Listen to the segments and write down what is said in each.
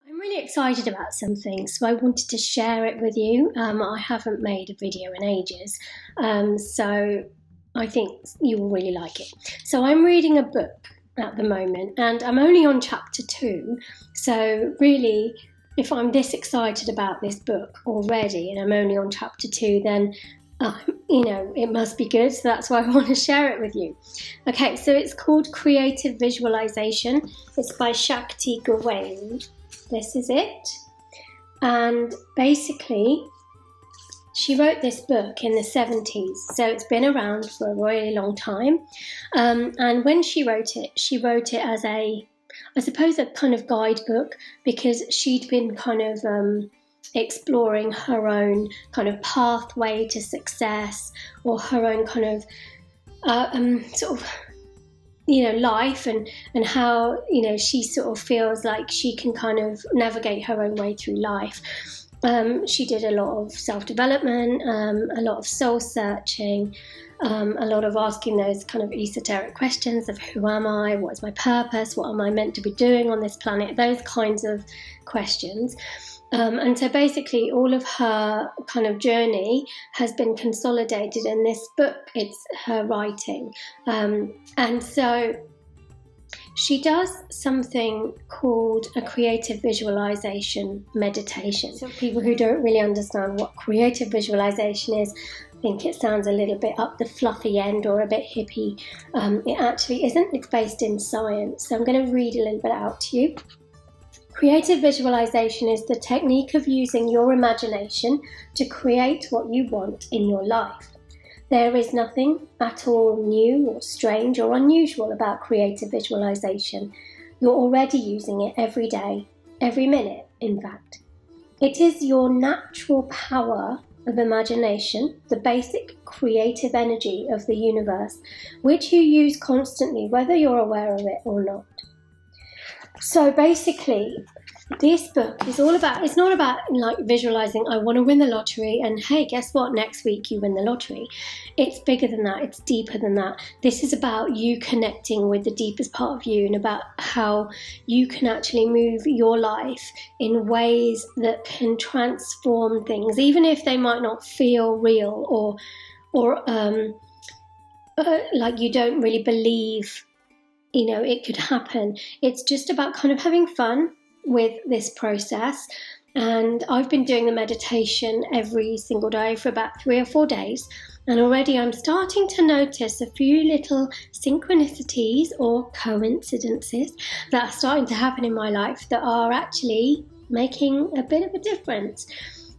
I'm really excited about something, so I wanted to share it with you. I haven't made a video in ages, so I think you will really like it. So I'm reading a book at the moment, and I'm only on chapter 2, so really, if I'm this excited about this book already and I'm only on chapter 2, then it must be good, so that's why I want to share it with you. Okay, so it's called Creative Visualisation. It's by Shakti Gawain. This is it. And basically, she wrote this book in the 70s, so it's been around for a really long time. And when she wrote it as I suppose, a kind of guidebook, because she'd been kind of exploring her own kind of pathway to success, or her own kind of life, and how she sort of feels like she can kind of navigate her own way through life. She did a lot of self-development, a lot of soul searching, a lot of asking those kind of esoteric questions of who am I, what is my purpose, what am I meant to be doing on this planet, those kinds of questions. And so basically all of her kind of journey has been consolidated in this book. It's her writing. And so she does something called a creative visualization meditation. So people who don't really understand what creative visualization is, think it sounds a little bit up the fluffy end or a bit hippie. It actually isn't. It's based in science. So I'm going to read a little bit out to you. Creative visualization is the technique of using your imagination to create what you want in your life. There is nothing at all new or strange or unusual about creative visualization. You're already using it every day, every minute, in fact. It is your natural power of imagination, the basic creative energy of the universe, which you use constantly, whether you're aware of it or not. So basically, this book is all about, it's not about like visualizing, I want to win the lottery, and hey, guess what, next week you win the lottery. It's bigger than that, it's deeper than that. This is about you connecting with the deepest part of you, and about how you can actually move your life in ways that can transform things, even if they might not feel real, or like you don't really believe it could happen. It's just about kind of having fun with this process. And I've been doing the meditation every single day for about 3 or 4 days, and already I'm starting to notice a few little synchronicities or coincidences that are starting to happen in my life that are actually making a bit of a difference.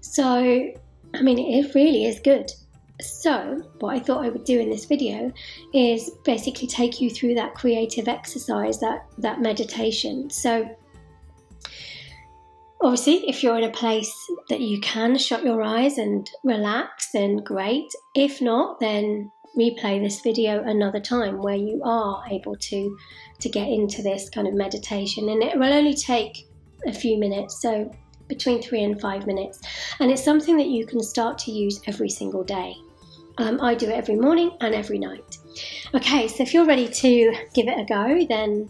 So it really is good. So what I thought I would do in this video is basically take you through that creative exercise, that meditation. So obviously, if you're in a place that you can shut your eyes and relax, then great. If not, then replay this video another time where you are able to get into this kind of meditation. And it will only take a few minutes, so between 3 and 5 minutes. And it's something that you can start to use every single day. I do it every morning and every night. Okay, so if you're ready to give it a go, then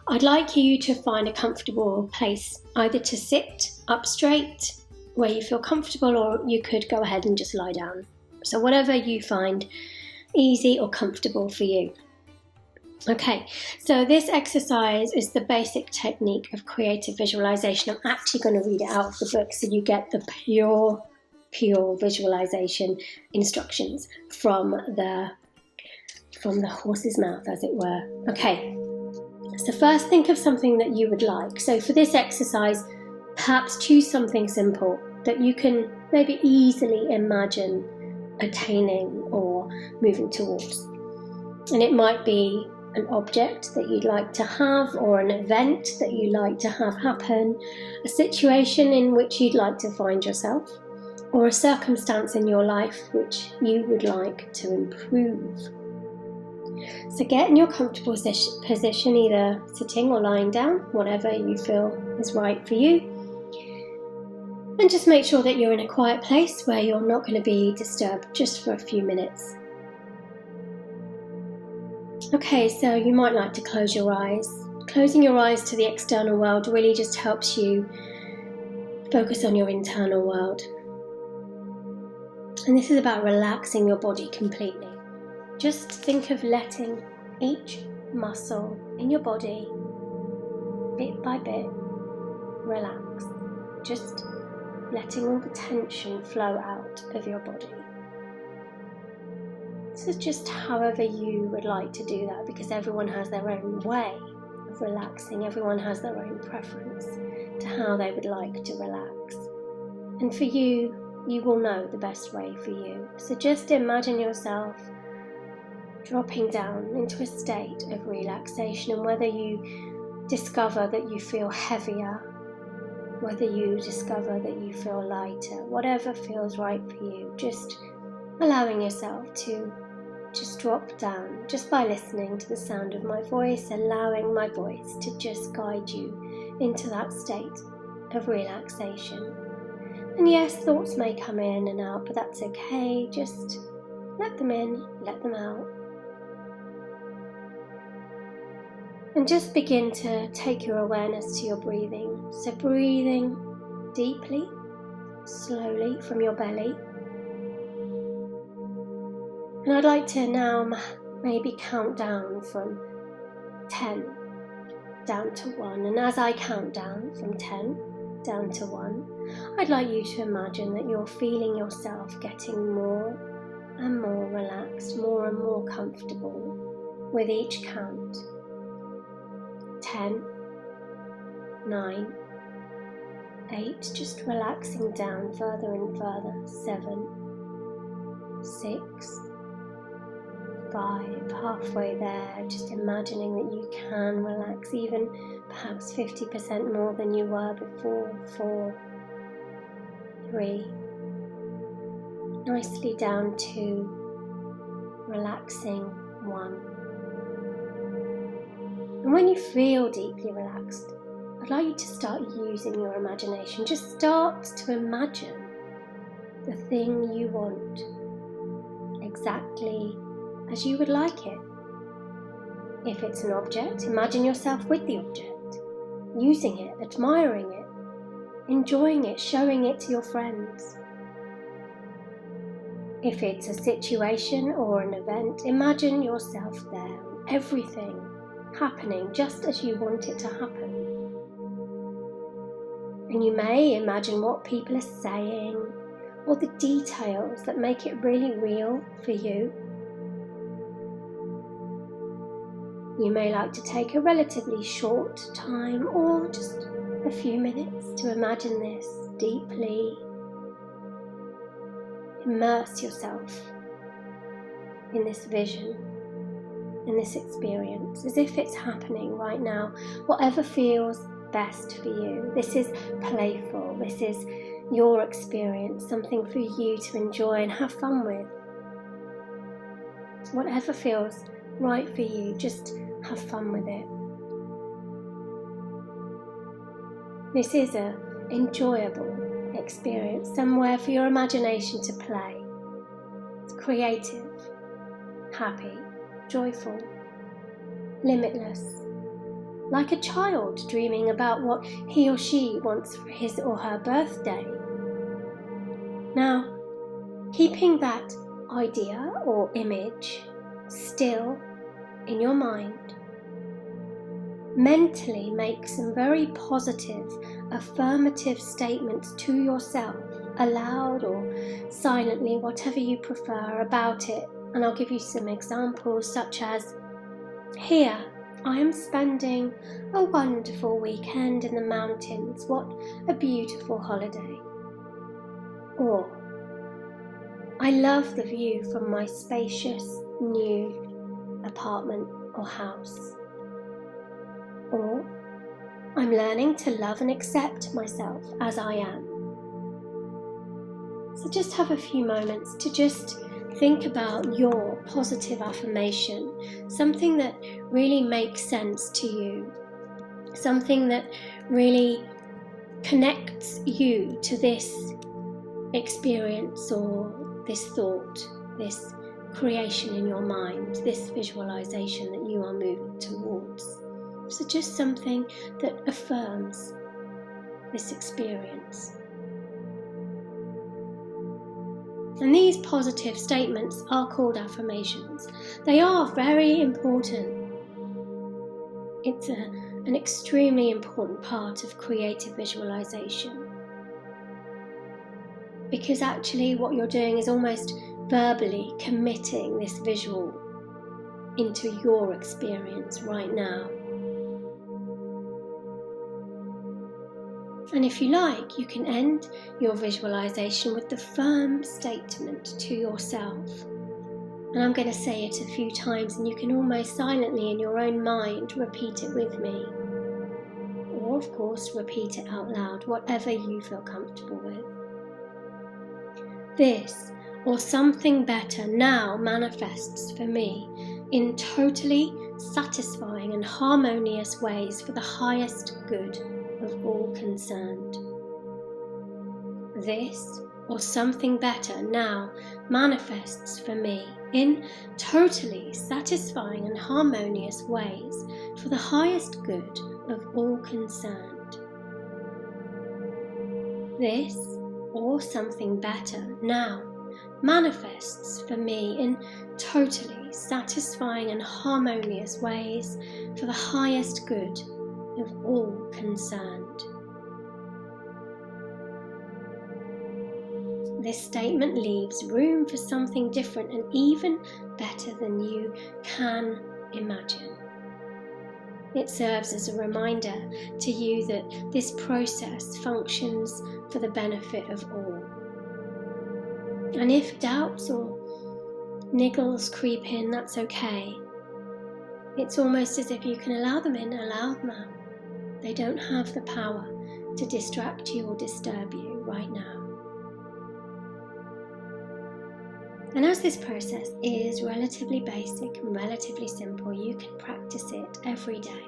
I'd like you to find a comfortable place, either to sit up straight where you feel comfortable, or you could go ahead and just lie down. So whatever you find easy or comfortable for you. Okay, so this exercise is the basic technique of creative visualization. I'm actually going to read it out of the book so you get the pure visualization instructions from the horse's mouth, as it were. Okay. So first, think of something that you would like. So for this exercise, perhaps choose something simple that you can maybe easily imagine attaining or moving towards. And it might be an object that you'd like to have, or an event that you'd like to have happen, a situation in which you'd like to find yourself, or a circumstance in your life which you would like to improve. So get in your comfortable position, either sitting or lying down, whatever you feel is right for you. And just make sure that you're in a quiet place where you're not going to be disturbed just for a few minutes. Okay, so you might like to close your eyes. Closing your eyes to the external world really just helps you focus on your internal world. And this is about relaxing your body completely. Just think of letting each muscle in your body, bit by bit, relax. Just letting all the tension flow out of your body. This is just however you would like to do that, because everyone has their own way of relaxing. Everyone has their own preference to how they would like to relax. And for you, you will know the best way for you. So just imagine yourself dropping down into a state of relaxation, and whether you discover that you feel heavier, whether you discover that you feel lighter, whatever feels right for you, just allowing yourself to just drop down just by listening to the sound of my voice, allowing my voice to just guide you into that state of relaxation. And yes, thoughts may come in and out, but that's okay. Just let them in, let them out. And just begin to take your awareness to your breathing. So breathing deeply, slowly from your belly. And I'd like to now maybe count down from 10 down to 1. And as I count down from 10 down to 1, I'd like you to imagine that you're feeling yourself getting more and more relaxed, more and more comfortable with each count. 10, 9, 8, just relaxing down further and further. 7, 6, 5, halfway there, just imagining that you can relax even perhaps 50% more than you were before. 4, 3, nicely down to relaxing. 1. And when you feel deeply relaxed, I'd like you to start using your imagination. Just start to imagine the thing you want exactly as you would like it. If it's an object, imagine yourself with the object, using it, admiring it, enjoying it, showing it to your friends. If it's a situation or an event, imagine yourself there, everything happening just as you want it to happen. And you may imagine what people are saying, or the details that make it really real for you. You may like to take a relatively short time, or just a few minutes, to imagine this deeply. Immerse yourself in this vision, in this experience, as if it's happening right now, whatever feels best for you. This is playful, this is your experience, something for you to enjoy and have fun with. Whatever feels right for you, just have fun with it. This is an enjoyable experience, somewhere for your imagination to play. It's creative, happy, joyful, limitless, like a child dreaming about what he or she wants for his or her birthday. Now, keeping that idea or image still in your mind, mentally make some very positive, affirmative statements to yourself, aloud or silently, whatever you prefer, about it. And I'll give you some examples, such as, here, I am spending a wonderful weekend in the mountains. What a beautiful holiday. Or, I love the view from my spacious new apartment or house. Or, I'm learning to love and accept myself as I am. So just have a few moments to just think about your positive affirmation, something that really makes sense to you, something that really connects you to this experience or this thought, this creation in your mind, this visualization that you are moving towards. So just something that affirms this experience. And these positive statements are called affirmations. They are very important. It's an extremely important part of creative visualization. Because actually what you're doing is almost verbally committing this visual into your experience right now. And if you like, you can end your visualization with the firm statement to yourself. And I'm going to say it a few times, and you can almost silently in your own mind repeat it with me. Or of course, repeat it out loud, whatever you feel comfortable with. This, or something better, now manifests for me in totally satisfying and harmonious ways for the highest good of all concerned. This, or something better, now manifests for me in totally satisfying and harmonious ways for the highest good of all concerned. This, or something better, now manifests for me in totally satisfying and harmonious ways for the highest good of all concerned. This statement leaves room for something different and even better than you can imagine. It serves as a reminder to you that this process functions for the benefit of all. And if doubts or niggles creep in, that's okay. It's almost as if you can allow them in, allow them out. They don't have the power to distract you or disturb you right now. And as this process is relatively basic and relatively simple, you can practice it every day.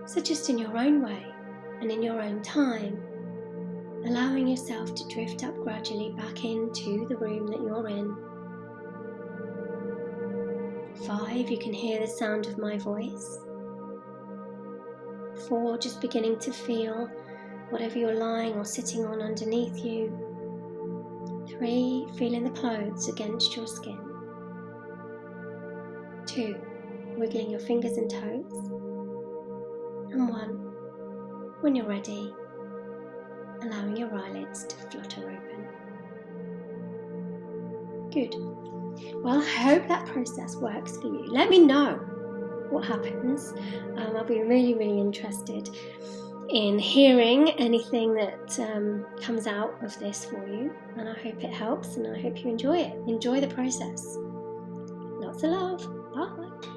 So just in your own way and in your own time, allowing yourself to drift up gradually back into the room that you're in. 5, you can hear the sound of my voice. 4, just beginning to feel whatever you're lying or sitting on underneath you. 3, feeling the clothes against your skin. 2, wiggling your fingers and toes. And 1, when you're ready, allowing your eyelids to flutter open. Good. Well, I hope that process works for you. Let me know what happens. I'll be really, really interested in hearing anything that comes out of this for you, and I hope it helps and I hope you enjoy it. Enjoy the process. Lots of love. Bye.